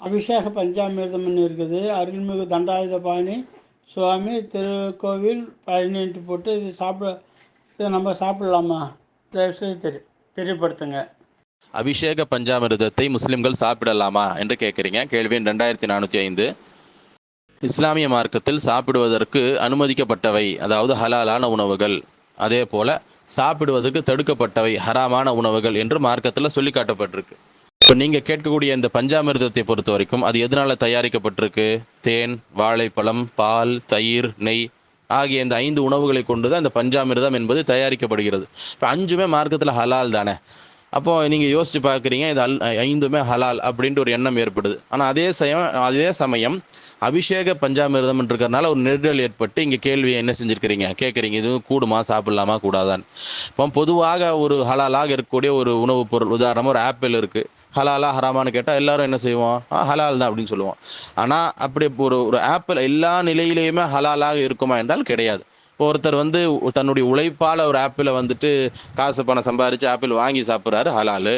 அபிஷேக பஞ்சாமிர்தம்னு இருக்குது. அருள்மிகு தண்டாயுதபாணி சுவாமி திருக்கோவில் பழனின்ட்டு போட்டு இதை நம்ம சாப்பிடலாமா? தயவுசெய்து தெரியப்படுத்துங்க. அபிஷேக பஞ்சாமிர்தத்தை முஸ்லிம்கள் சாப்பிடலாமா என்று கேட்குறீங்க. கேள்வி எண் 2405. இஸ்லாமிய மார்க்கத்தில் சாப்பிடுவதற்கு அனுமதிக்கப்பட்டவை, அதாவது ஹலாலான உணவுகள், அதே போல சாப்பிடுவதற்கு தடுக்கப்பட்டவை ஹராமான உணவுகள் என்று மார்க்கத்தில் சொல்லி காட்டப்பட்டிருக்கு. இப்போ நீங்கள் கேட்கக்கூடிய இந்த பஞ்சாமிர்தத்தை பொறுத்த வரைக்கும் அது எதனால் தயாரிக்கப்பட்டிருக்கு? தேன், வாழைப்பழம், பால், தயிர், நெய் ஆகிய இந்த 5 உணவுகளை கொண்டு தான் இந்த பஞ்சாமிர்தம் என்பது தயாரிக்கப்படுகிறது. இப்போ 5மே மார்க்கத்தில் ஹலால் தானே. அப்போது நீங்கள் யோசித்து பார்க்குறீங்க, இது 5மே ஹலால் அப்படின்ட்டு ஒரு எண்ணம் ஏற்படுது. ஆனால் அதே சமயம் அபிஷேக பஞ்சாமிர்தம் இருக்கிறதுனால ஒரு நெருடல் ஏற்பட்டு இங்கே கேள்வியை என்ன செஞ்சுருக்கிறீங்க, கேட்குறீங்க, இது கூடுமா, சாப்பிடலாமா, கூடாதான்னு. இப்போ பொதுவாக ஒரு ஹலாலாக இருக்கக்கூடிய ஒரு உணவுப் பொருள், உதாரணமாக ஒரு ஆப்பிள் இருக்குது, ஹலாலா ஹராமான்னு கேட்டால் எல்லாரும் என்ன செய்வோம்? ஹலால் தான் அப்படின்னு சொல்லுவோம். ஆனால் அப்படி ஒரு ஆப்பிள் எல்லா நிலையிலையுமே ஹலாலாக இருக்குமா என்றால் கிடையாது. இப்போ ஒருத்தர் தன்னுடைய உழைப்பால் ஒரு ஆப்பிளை காசு பணம் சம்பாதிச்சு ஆப்பிள் வாங்கி சாப்பிட்றாரு, ஹலாலு.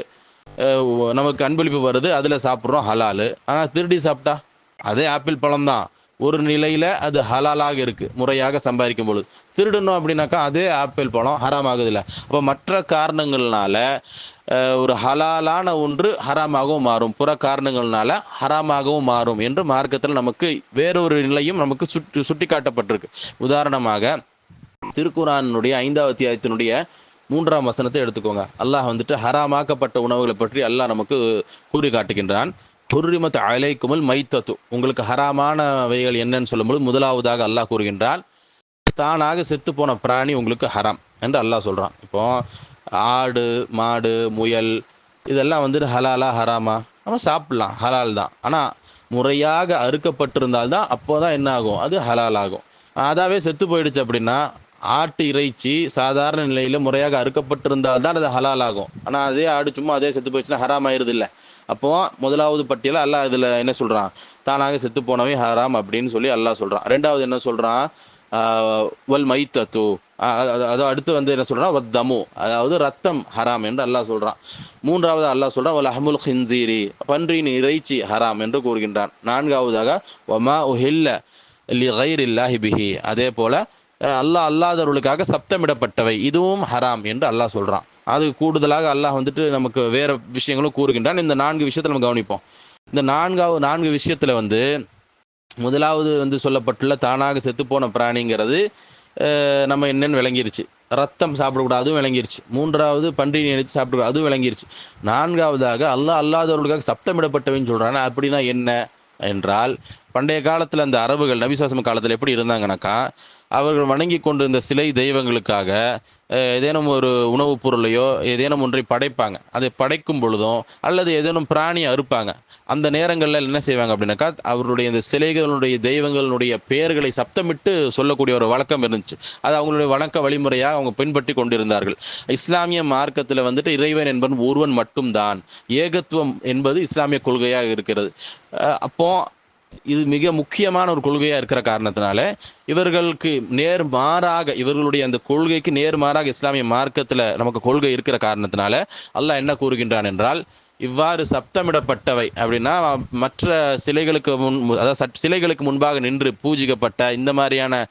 நமக்கு அன்பளிப்பு வருது, அதில் சாப்பிட்றோம், ஹலாலு. ஆனால் திருடி சாப்பிட்டா அதே ஆப்பிள் பழம் தான், ஒரு நிலையில் அது ஹலாலாக இருக்குது, முறையாக சம்பாதிக்கும் பொழுது. திருடணும் அப்படின்னாக்கா அதே ஆப்பிள் பழம் ஹராம் ஆகுதில்ல. அப்போ மற்ற காரணங்கள்னால ஒரு ஹலாலான ஒன்று ஹராமாகவும் மாறும், புற காரணங்கள்னால ஹராமாகவும் மாறும் என்று மார்க்கத்தில் நமக்கு வேறொரு நிலையும் நமக்கு சுட்டி காட்டப்பட்டிருக்கு. உதாரணமாக திருக்குரானுடைய 5வது அத்தியாயத்தினுடைய 3ஆம் வசனத்தை எடுத்துக்கோங்க. அல்லாஹ் ஹராமாக்கப்பட்ட உணவுகளை பற்றி அல்லாஹ் நமக்கு கூறி காட்டுகின்றான். ஹுர்ரிமத் அலைக்குமுல் மைத்தத்து, உங்களுக்கு ஹராமானவைகள் என்னன்னு சொல்லும்போது முதலாவதாக அல்லாஹ் கூறுகின்றான், தானாக செத்து போன பிராணி உங்களுக்கு ஹராம் என்று அல்லாஹ் சொல்கிறான். இப்போ ஆடு, மாடு, முயல் இதெல்லாம் ஹலாலா ஹராமா? நம்ம சாப்பிட்லாம், ஹலால் தான். ஆனால் முறையாக அறுக்கப்பட்டிருந்தால்தான் அப்போ தான் என்ன ஆகும்? அது ஹலால் ஆகும். அதாவே செத்து போயிடுச்சு அப்படின்னா, ஆட்டு இறைச்சி சாதாரண நிலையில் முறையாக அறுக்கப்பட்டிருந்தால்தான் அது ஹலால் ஆகும். ஆனால் அதே ஆடு சும்மா அதே செத்து போயிடுச்சுன்னா ஹராம் ஆயிடுது இல்லை. அப்போது முதலாவது பட்டியலில் அல்லாஹ் இதில் என்ன சொல்கிறான்? தானாக செத்து போனவை ஹராம் அப்படின்னு சொல்லி அல்லாஹ் சொல்கிறான். ரெண்டாவது என்ன சொல்கிறான்? வல் மைத்தத்து, அது அடுத்து என்ன சொல்கிறான்? வத் தமு, அதாவது ரத்தம் ஹராம் என்று அல்லாஹ் சொல்கிறான். மூன்றாவது அல்லாஹ் சொல்கிறான் வல் அஹ்முல் ஹின்சீரி, பன்றியின் இறைச்சி ஹராம் என்று கூறுகின்றான். நான்காவதாக வமா உஹில்ல லி கைரில்லாஹி பிஹி, அதே போல் அல்லாஹ் அல்லாதவர்களுக்காக சப்தமிடப்பட்டவை இதுவும் ஹராம் என்று அல்லாஹ் சொல்கிறான். அது கூடுதலாக அல்லாஹ் நமக்கு வேறு விஷயங்களும் கூறுகின்றான். இந்த 4 விஷயத்தில் நம்ம கவனிப்போம். இந்த 4 விஷயத்தில் முதலாவது சொல்லப்பட்டுள்ள தானாக செத்துப்போன பிராணிங்கிறது நம்ம என்னன்னு விளங்கிருச்சு. ரத்தம் சாப்பிடக்கூடாது, அதுவும் விளங்கிருச்சு. மூன்றாவது பன்றியை நினைச்சு சாப்பிடக்கூடாது, அதுவும் விளங்கிருச்சு. நான்காவதாக அல்லாஹ் அல்லாதவர்களுக்காக சப்தமிடப்பட்டவைன்னு சொல்கிறாங்க. அப்படின்னா என்ன என்றால், பண்டைய காலத்தில் அந்த அரபுகள் நபி ஸல்லல்லாஹு காலத்தில் எப்படி இருந்தாங்கனாக்கா, அவர்கள் வணங்கி கொண்டிருந்த சிலை தெய்வங்களுக்காக ஏதேனும் ஒரு உணவுப் பொருளையோ ஏதேனும் ஒன்றை படைப்பாங்க. அதை படைக்கும் பொழுதும் அல்லது ஏதேனும் பிராணியை அறுப்பாங்க. அந்த நேரங்களில் என்ன செய்வாங்க அப்படின்னாக்கா, அவருடைய இந்த சிலைகளுடைய தெய்வங்களுடைய பெயர்களை சப்தமிட்டு சொல்லக்கூடிய ஒரு வழக்கம் இருந்துச்சு. அது அவங்களுடைய வணக்க வழிமுறையாக அவங்க பின்பற்றி கொண்டிருந்தார்கள். இஸ்லாமிய மார்க்கத்தில் இறைவன் என்பவன் ஒருவன் மட்டும்தான், ஏகத்துவம் என்பது இஸ்லாமிய கொள்கையாக இருக்கிறது. அப்போ இது மிக முக்கியமான ஒரு கொள்கையாக இருக்கிற காரணத்தினால இவர்களுக்கு நேர்மாறாக, இவர்களுடைய அந்த கொள்கைக்கு நேர்மாறாக இஸ்லாமிய மார்க்கத்தில் நமக்கு கொள்கை இருக்கிற காரணத்தினால அல்லாஹ் என்ன கூறுகின்றான் என்றால், இவ்வாறு சப்தமிடப்பட்டவை அப்படின்னா மற்ற சிலைகளுக்கு அதாவது சிலைகளுக்கு முன்பாக நின்று பூஜிக்கப்பட்ட இந்த மாதிரியான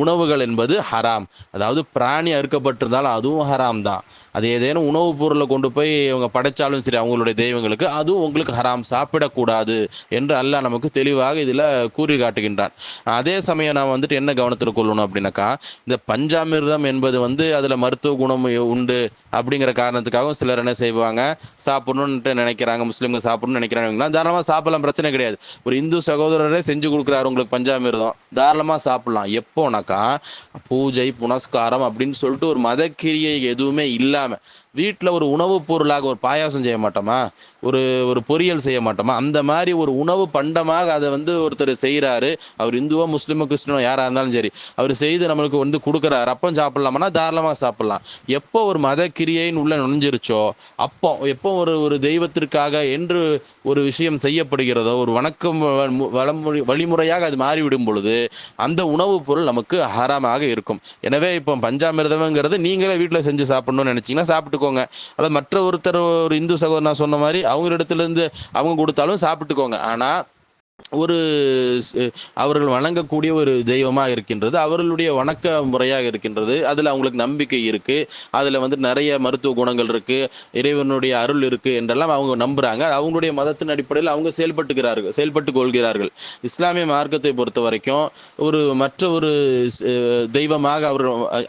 உணவுகள் என்பது ஹராம். அதாவது பிராணி அறுக்கப்பட்டிருந்தாலும் அதுவும் ஹராம் தான். அது ஏதேனும் உணவுப் பொருளை கொண்டு போய் இவங்க படைச்சாலும் சரி அவங்களுடைய தெய்வங்களுக்கு, அதுவும் உங்களுக்கு ஹராம், சாப்பிடக்கூடாது என்று அல்லாஹ் நமக்கு தெளிவாக இதில் கூறி காட்டுகின்றான். அதே சமயம் நான் என்ன கவனத்தில் கொள்ளணும் அப்படின்னாக்கா, இந்த பஞ்சாமிர்தம் என்பது அதில் மருத்துவ குணம் உண்டு அப்படிங்கிற காரணத்துக்காகவும் சிலர் என்ன செய்வாங்க, சாப்பிடணுன்ட்டு நினைக்கிறாங்க, முஸ்லீம்கள் சாப்பிடணும்னு நினைக்கிறாங்க. தாராளமாக சாப்பிடலாம், பிரச்சனை கிடையாது. ஒரு இந்து சகோதரரே செஞ்சு கொடுக்குறாரு உங்களுக்கு பஞ்சாமிர்தம், தாராளமாக சாப்பிடலாம். எப்போனாக்கா பூஜை புனஸ்காரம் அப்படின்னு சொல்லிட்டு ஒரு மதக்கிரியை எதுவுமே இல்லாமல் வீட்டில் ஒரு உணவுப் பொருளாக ஒரு பாயாசம் செய்ய மாட்டோமா, ஒரு பொரியல் செய்ய மாட்டோமா, அந்த மாதிரி ஒரு உணவு பண்டமாக அதை ஒருத்தர் செய்கிறாரு. அவர் இந்துவோ முஸ்லீமோ கிறிஸ்டினோ யாராக இருந்தாலும் சரி, அவர் செய்து நம்மளுக்கு கொடுக்குறாரு. அப்போ சாப்பிடலாமான்னா தாராளமாக சாப்பிடலாம். எப்போ ஒரு மத கிரியைன்னு உள்ள நுழைஞ்சிருச்சோ, அப்போ எப்போ ஒரு தெய்வத்திற்காக என்று ஒரு விஷயம் செய்யப்படுகிறதோ, ஒரு வணக்கம் வழிமுறையாக அது மாறிவிடும் பொழுது அந்த உணவுப் பொருள் நமக்கு ஹராமாக இருக்கும். எனவே இப்போ பஞ்சாமிர்தம்ங்கிறது நீங்களே வீட்டில் செஞ்சு சாப்பிடணும்னு நினச்சிங்கன்னா சாப்பிட்டு சாப்பிட்டுக்கோங்க. அதாவது மற்ற ஒருத்தர் ஒரு இந்து சகோதரர் நான் சொன்ன மாதிரி அவங்களிடத்திலிருந்து அவங்க கொடுத்தாலும் சாப்பிட்டுக்கோங்க. ஆனால் ஒரு ஸ் அவர்கள் வணங்கக்கூடிய ஒரு தெய்வமாக இருக்கின்றது. அவர்களுடைய வணக்க முறையாக இருக்கின்றது. அதில அவங்களுக்கு நம்பிக்கை இருக்கு. அதில வந்து நெறைய மருத்துவ குணங்கள் இருக்கு. இறைவனுடைய அருள் இருக்கு என்றெல்லாம் அவங்க நம்புறாங்க. அவங்களுடைய மதத்தின் அடிப்படையில் அவங்க செயல்பட்டுக் கொள்கிறார்கள். இஸ்லாமிய மார்க்கத்தை பொறுத்தவரைக்கும் மற்ற ஒரு ஸ் தெய்வமாக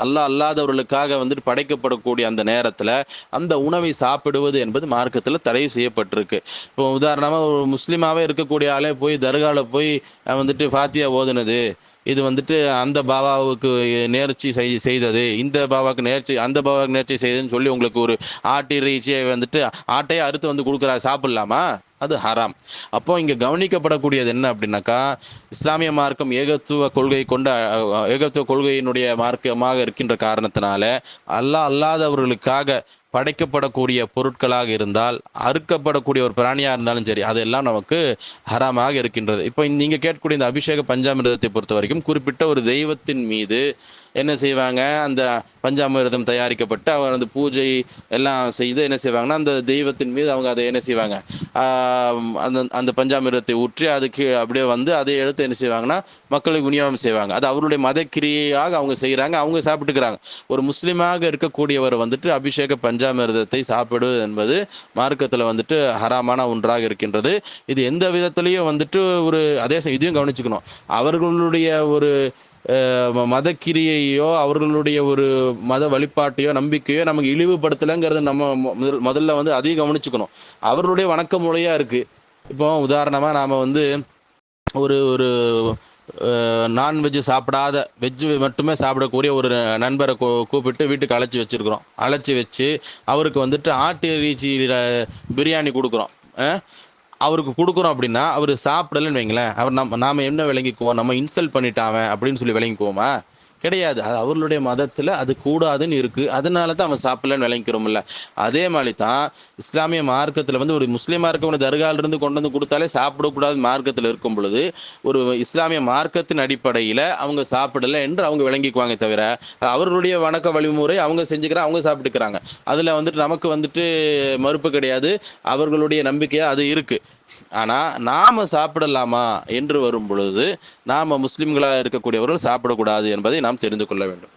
அல்லாஹ் அல்லாதவர்களுக்காக வந்துட்டு படைக்கப்படக்கூடிய அந்த நேரத்தில, அந்த உணவை சாப்பிடுவது என்பது மார்க்கத்தில தடை செய்யப்பட்டிருக்கு. இப்போ உதாரணமா ஒரு முஸ்லிமாவே இருக்கக்கூடிய ஆளே போய் தர்கால போய் வந்துட்டு ஃபாத்தியா ஓதுனது, இது வந்துட்டு அந்த பாபாவுக்கு நேர்ச்சி செய்தது, இந்த பாபாவுக்கு நேர்ச்சி அந்த பாபாவுக்கு நேர்ச்சி செய்ததுன்னு சொல்லி உங்களுக்கு ஒரு ஆட்டு இறைச்சியை வந்துட்டு ஆட்டையே அறுத்து வந்து குடுக்குறாரு, சாப்பிடலாமா? அது ஹராம். அப்போ இங்க கவனிக்கப்படக்கூடியது என்ன அப்படின்னாக்கா, இஸ்லாமிய மார்க்கம் ஏகத்துவ கொள்கையினுடைய மார்க்கமாக இருக்கின்ற காரணத்தினால, அல்லாஹ் அல்லாதவர்களுக்காக படைக்கப்படக்கூடிய பொருட்களாக இருந்தால், அறுக்கப்படக்கூடிய ஒரு பிராணியா இருந்தாலும் சரி, அதெல்லாம் நமக்கு ஹராமாக இருக்கின்றது. இப்போ நீங்க கேட்கக்கூடிய இந்த அபிஷேக பஞ்சாமிர்தத்தை பொறுத்தவரைக்கும் குறிப்பிட்ட ஒரு தெய்வத்தின் மீது என்ன செய்வாங்க, அந்த பஞ்சாமிர்தம் தயாரிக்கப்பட்டு அவங்க அந்த பூஜை எல்லாம் செய்து என்ன செய்வாங்கன்னா, அந்த தெய்வத்தின் மீது அவங்க அதை என்ன செய்வாங்க, அந்த அந்த பஞ்சாமிர்தத்தை ஊற்றி அதுக்கு அப்படியே வந்து அதை எடுத்து என்ன செய்வாங்கன்னா, மக்களுக்கு விநியோகம் செய்வாங்க. அது அவருடைய மதக்கிரியையாக அவங்க செய்கிறாங்க, அவங்க சாப்பிட்டுக்கிறாங்க. ஒரு முஸ்லீமாக இருக்கக்கூடியவர் வந்துட்டு அபிஷேக பஞ்சாமிர்தத்தை சாப்பிடுவது என்பது மார்க்கத்தில் வந்துட்டு ஹராமான ஒன்றாக இருக்கின்றது. இது எந்த விதத்திலையும் வந்துட்டு இதையும் கவனிச்சுக்கணும். அவர்களுடைய ஒரு மதக்கிரியையோ அவர்களுடைய ஒரு மத வழிபாட்டையோ நம்பிக்கையோ நமக்கு இழிவுபடுத்தலைங்கிறத நம்ம முதல்ல வந்து அதையும் கவனிச்சுக்கணும். அவர்களுடைய வணக்க முறையாக இருக்குது. இப்போ உதாரணமாக நாம் வந்து ஒரு ஒரு நான்வெஜ் சாப்பிடாத வெஜ்ஜு மட்டுமே சாப்பிடக்கூடிய ஒரு நண்பரை கூப்பிட்டு வீட்டுக்கு அழைச்சி வச்சு அவருக்கு வந்துட்டு ஆட்டு இறைச்சி பிரியாணி கொடுக்குறோம். அவருக்கு கொடுக்குறோம் அப்படின்னா அவர் சாப்பிடலன்னு வைங்களேன், நாம் என்ன விளங்கிக்குவோம், நம்ம இன்சல்ட் பண்ணிட்டான் அப்படின்னு சொல்லி விளங்கிக்குவோமா? கிடையாது. அது அவர்களுடைய மதத்தில் அது கூடாதுன்னு இருக்குது, அதனால தான் அவன் சாப்பிடலன்னு விளங்கிக்கிறோம்ல. அதே மாதிரி தான் இஸ்லாமிய மார்க்கத்தில் வந்து ஒரு முஸ்லீமாக இருக்கவங்க தர்காலிருந்து கொண்டு வந்து கொடுத்தாலே சாப்பிடக்கூடாது மார்க்கத்தில் இருக்கும் பொழுது, ஒரு இஸ்லாமிய மார்க்கத்தின் அடிப்படையில் அவங்க சாப்பிடலை என்று அவங்க விளங்கிக்குவாங்க தவிர, அவர்களுடைய வணக்க வழிமுறை அவங்க அவங்க சாப்பிட்டுக்கிறாங்க. அதில் வந்துட்டு நமக்கு வந்துட்டு மறுப்பு கிடையாது. அவர்களுடைய நம்பிக்கையாக அது இருக்குது. ஆனால் நாம் சாப்பிடலாமா என்று வரும் பொழுது, நாம் முஸ்லிம்களாக இருக்கக்கூடியவர்கள் சாப்பிடக்கூடாது என்பதை நாம் தெரிந்து கொள்ள வேண்டும்.